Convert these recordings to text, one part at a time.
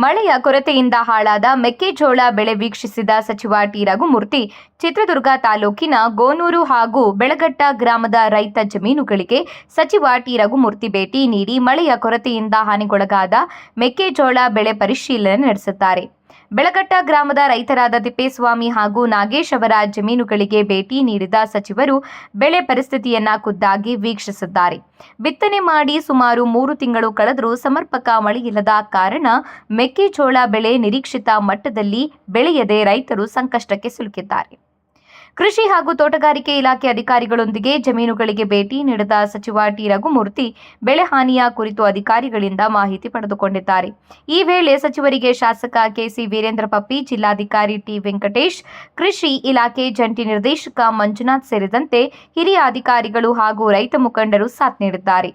ಮಳೆಯ ಕೊರತೆಯಿಂದ ಹಾಳಾದ ಮೆಕ್ಕೆಜೋಳ ಬೆಳೆ ವೀಕ್ಷಿಸಿದ ಸಚಿವ ಟಿ ರಘುಮೂರ್ತಿ ಚಿತ್ರದುರ್ಗ ತಾಲೂಕಿನ ಗೋನೂರು ಹಾಗೂ ಬೆಳಗಟ್ಟ ಗ್ರಾಮದ ರೈತ ಜಮೀನುಗಳಿಗೆ ಸಚಿವ ಟಿ ರಘುಮೂರ್ತಿ ಭೇಟಿ ನೀಡಿ ಮಳೆಯ ಕೊರತೆಯಿಂದ ಹಾನಿಗೊಳಗಾದ ಮೆಕ್ಕೆಜೋಳ ಬೆಳೆ ಪರಿಶೀಲನೆ ನಡೆಸುತ್ತಾರೆ. ಬೆಳಗಟ್ಟ ಗ್ರಾಮದ ರೈತರಾದ ತಿಪ್ಪೇಸ್ವಾಮಿ ಹಾಗೂ ನಾಗೇಶ್ ಅವರ ಜಮೀನುಗಳಿಗೆ ಭೇಟಿ ನೀಡಿದ ಸಚಿವರು ಬೆಳೆ ಪರಿಸ್ಥಿತಿಯನ್ನ ಖುದ್ದಾಗಿ ವೀಕ್ಷಿಸಿದ್ದಾರೆ. ಬಿತ್ತನೆ ಮಾಡಿ ಸುಮಾರು 3 ತಿಂಗಳು ಕಳೆದರೂ ಸಮರ್ಪಕ ಮಳೆಯಿಲ್ಲದ ಕಾರಣ ಮೆಕ್ಕೆಜೋಳ ಬೆಳೆ ನಿರೀಕ್ಷಿತ ಮಟ್ಟದಲ್ಲಿ ಬೆಳೆಯದೆ ರೈತರು ಸಂಕಷ್ಟಕ್ಕೆ ಸಿಲುಕಿದ್ದಾರೆ. ಕೃಷಿ ಹಾಗೂ ತೋಟಗಾರಿಕೆ ಇಲಾಖೆ ಅಧಿಕಾರಿಗಳೊಂದಿಗೆ ಜಮೀನುಗಳಿಗೆ ಭೇಟಿ ನೀಡಿದ ಸಚಿವ ಟಿ ರಘುಮೂರ್ತಿ ಬೆಳೆ ಹಾನಿಯ ಕುರಿತು ಅಧಿಕಾರಿಗಳಿಂದ ಮಾಹಿತಿ ಪಡೆದುಕೊಂಡಿದ್ದಾರೆ. ಈ ವೇಳೆ ಸಚಿವರಿಗೆ ಶಾಸಕ ಕೆಸಿ ವೀರೇಂದ್ರ ಪಪ್ಪಿ, ಜಿಲ್ಲಾಧಿಕಾರಿ ಟಿ ವೆಂಕಟೇಶ್, ಕೃಷಿ ಇಲಾಖೆ ಜಂಟಿ ನಿರ್ದೇಶಕ ಮಂಜುನಾಥ್ ಸೇರಿದಂತೆ ಹಿರಿಯ ಅಧಿಕಾರಿಗಳು ಹಾಗೂ ರೈತ ಮುಖಂಡರು ಸಾಥ್ ನೀಡಿದ್ದಾರೆ.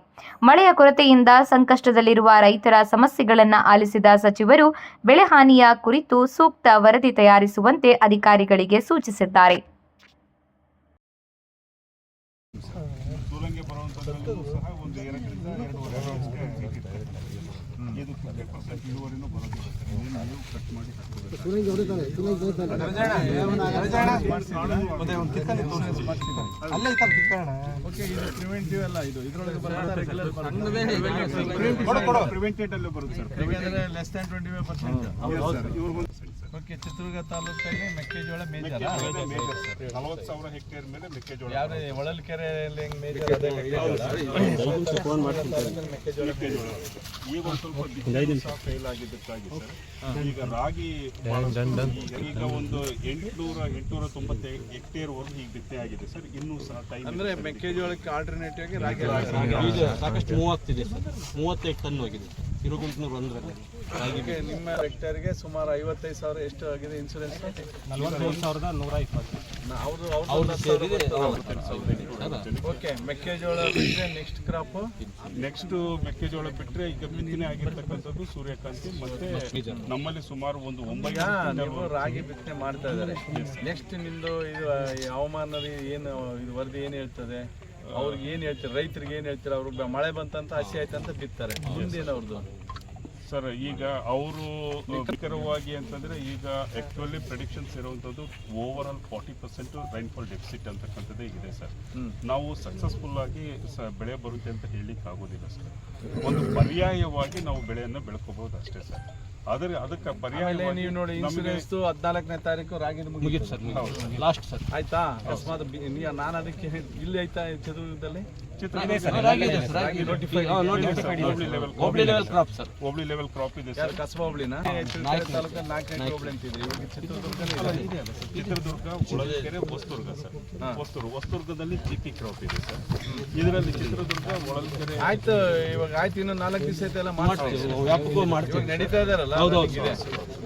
ಮಳೆಯ ಕೊರತೆಯಿಂದ ಸಂಕಷ್ಟದಲ್ಲಿರುವ ರೈತರ ಸಮಸ್ಯೆಗಳನ್ನು ಆಲಿಸಿದ ಸಚಿವರು ಬೆಳೆ ಹಾನಿಯ ಕುರಿತು ಸೂಕ್ತ ವರದಿ ತಯಾರಿಸುವಂತೆ ಅಧಿಕಾರಿಗಳಿಗೆ ಸೂಚಿಸಿದ್ದಾರೆ. ಸೂಲಂಗಿ ಬರುವಂಥದ್ದು ಸಹ ಒಂದು 2.5 ಇದು 50% ಇಳುವರಿನೂ ಬರೋದಿಲ್ಲ. ನೀವು ಕಟ್ ಮಾಡಿ ಓಕೆ, ಇದು ಪ್ರಿವೆಂಟಿವ್ ಅಲ್ಲ, ಇದು ಇದರೊಳಗೆ ಪ್ರಿವೆಂಟೆಡ್ ಅಲ್ಲೂ ಬರುತ್ತೆ sir. Less than 25%. Okay, Chitradurga ತಾಲೂಕಲ್ಲಿ ಮೆಕ್ಕೆಜೋಳ ಮೇಜರ್ 40,000 ಹೆಕ್ಟೇರ್ ಮೇಲೆ ಮೆಕ್ಕೆಜೋಳ. ಯಾವ ಹೊಳಲ್ಕೆರೆಯಲ್ಲಿ ಮೇಜರ್ ಮೆಕ್ಕೆಜೋಳ ಈಗ ಒಂದು ಸ್ವಲ್ಪ ಫೇಲ್ ಆಗಿದ್ದಕ್ಕಾಗಿ ಸರ್ ಈಗ ರಾಗಿ ಈಗ ಒಂದು 890 ಹೆಕ್ಟೇರ್ ವರೆಗೂ ಈಗ ಬಿತ್ತನೆ ಆಗಿದೆ ಸರ್. ಇನ್ನೂ ಸಹ ಟೈಮ್ ಅಂದ್ರೆ ಮೆಕ್ಕೆಜೋಳಕ್ಕೆ ಆಲ್ಟರ್ನೇಟಿವ್ ಆಗಿ ರಾಗಿ ಸಾಕಷ್ಟು ಮೂವ್ ಆಗ್ತಿದೆ ಸರ್. 35 ಟನ್ ಹೋಗಿದೆ ಇರುಗುಂಟನೂರು ಒಂದರಲ್ಲಿ. ನಿಮ್ಮ ಹೆಕ್ಟೇರ್ಗೆ ಸುಮಾರು 55,000 ಎಷ್ಟು ಆಗಿದೆ ಇನ್ಸೂರೆನ್ಸ್? 41,120. ಓಕೆ, ಮೆಕ್ಕೆಜೋಳ ಬಿಟ್ಟರೆ ನೆಕ್ಸ್ಟ್ ಕ್ರಾಪ್ ನೆಕ್ಸ್ಟ್ ಮೆಕ್ಕೆಜೋಳ ಬಿಟ್ಟರೆ ಈಗ ಬಿತ್ತನೆ ಆಗಿರ್ತಕ್ಕಂಥದ್ದು ಸೂರ್ಯಕಾಂತಿ ಮತ್ತೆ ನಮ್ಮಲ್ಲಿ ಸುಮಾರು ಒಂದು 9 ನೀವು ರಾಗಿ ಬಿತ್ತನೆ ಮಾಡ್ತಾ ಇದ್ದಾರೆ. ನೆಕ್ಸ್ಟ್ ನಿಮ್ಮದು ಇದು ಹವಾಮಾನದ ಏನು ಇದು ವರದಿ ಏನು ಹೇಳ್ತದೆ? ಅವ್ರಿಗೆ ಏನು ಹೇಳ್ತಾರೆ, ರೈತರಿಗೆ ಏನು ಹೇಳ್ತಾರೆ? ಅವ್ರು ಮಳೆ ಬಂತಂತ ಹಸಿ ಆಯ್ತು ಅಂತ ಬಿತ್ತಾರೆ, ಮುಂದೇನು ಅವ್ರದ್ದು ಸರ್? ಈಗ ಅವರು ನಿಖರವಾಗಿ ಅಂತಂದರೆ ಈಗ ಆ್ಯಕ್ಚುಲಿ ಪ್ರೆಡಿಕ್ಷನ್ಸ್ ಇರುವಂಥದ್ದು ಓವರ್ ಆಲ್ 40% ರೈನ್ಫಾಲ್ ಡೆಫಿಸಿಟ್ ಅಂತಕ್ಕಂಥದ್ದೇ ಇದೆ ಸರ್. ನಾವು ಸಕ್ಸಸ್ಫುಲ್ ಆಗಿ ಬೆಳೆ ಬರುತ್ತೆ ಅಂತ ಹೇಳಲಿಕ್ಕೆ ಆಗೋದಿಲ್ಲ ಸರ್. ಒಂದು ಪರ್ಯಾಯವಾಗಿ ನಾವು ಬೆಳೆಯನ್ನು ಬೆಳ್ಕೋಬಹುದು ಅಷ್ಟೇ ಸರ್. ಆದರೆ ಅದಕ್ಕೆ ಪರ್ಯಾಯ ನೀವು ನೋಡಿ ಇನ್ಸೂರೆನ್ಸ್ 14ನೇ ತಾರೀಕು ರಾಗಿ ಮುಗಿತು ಸರ್, ಲಾಸ್ಟ್ ಸರ್. ಆಯ್ತಾ? ಅಕಸ್ಮಾತ್ ನಾನು ಅದಕ್ಕೆ ಇಲ್ಲಿ ಆಯ್ತಾ ಚಿತ್ರದುರ್ಗದಲ್ಲಿ ಹೋಬಳಿ ಲೆವೆಲ್ ಕ್ರಾಪ್ ಇದೆ ಸರ್. ಕಸಬಾ ಹೋಬಳಿನ ತಾಲೂಕಲ್ಲಿ 4 ಹೋಬಳಿ ಅಂತಿದ್ರಿ. ಇವಾಗ ಚಿತ್ರದುರ್ಗ, ಹೊಳಲ್ಕೆರೆ, ಹೊಸದುರ್ಗ ಸರ್. ಹೊಸದುರ್ಗದಲ್ಲಿ ಜಿಪಿ ಕ್ರಾಪ್ ಇದೆ ಸರ್. ಇದರಲ್ಲಿ ಚಿತ್ರದುರ್ಗ, ಹೊಳಲ್ಕೆರೆ ಆಯ್ತು. ಇವಾಗ ಆಯ್ತು, ಇನ್ನು 4 ದಿವಸ ಐತೆ ಎಲ್ಲ ಮಾಡ್ತೀವಿ, ನಡೀತಾ ಇದಾರಲ್ಲ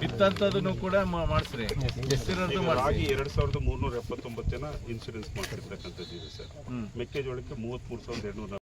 ಬಿತ್ತಂತದನ್ನು ಕೂಡ ಮಾಡಿಸ್ರಿ. ರಾಗಿ 2,379 ಜನ ಇನ್ಶೂರೆನ್ಸ್ ಮಾಡ್ತಿರ್ತಕ್ಕಂಥದ್ದು ಇದೆ ಸರ್. ಮೆಕ್ಕೆಜೋಳಕ್ಕೆ 33,240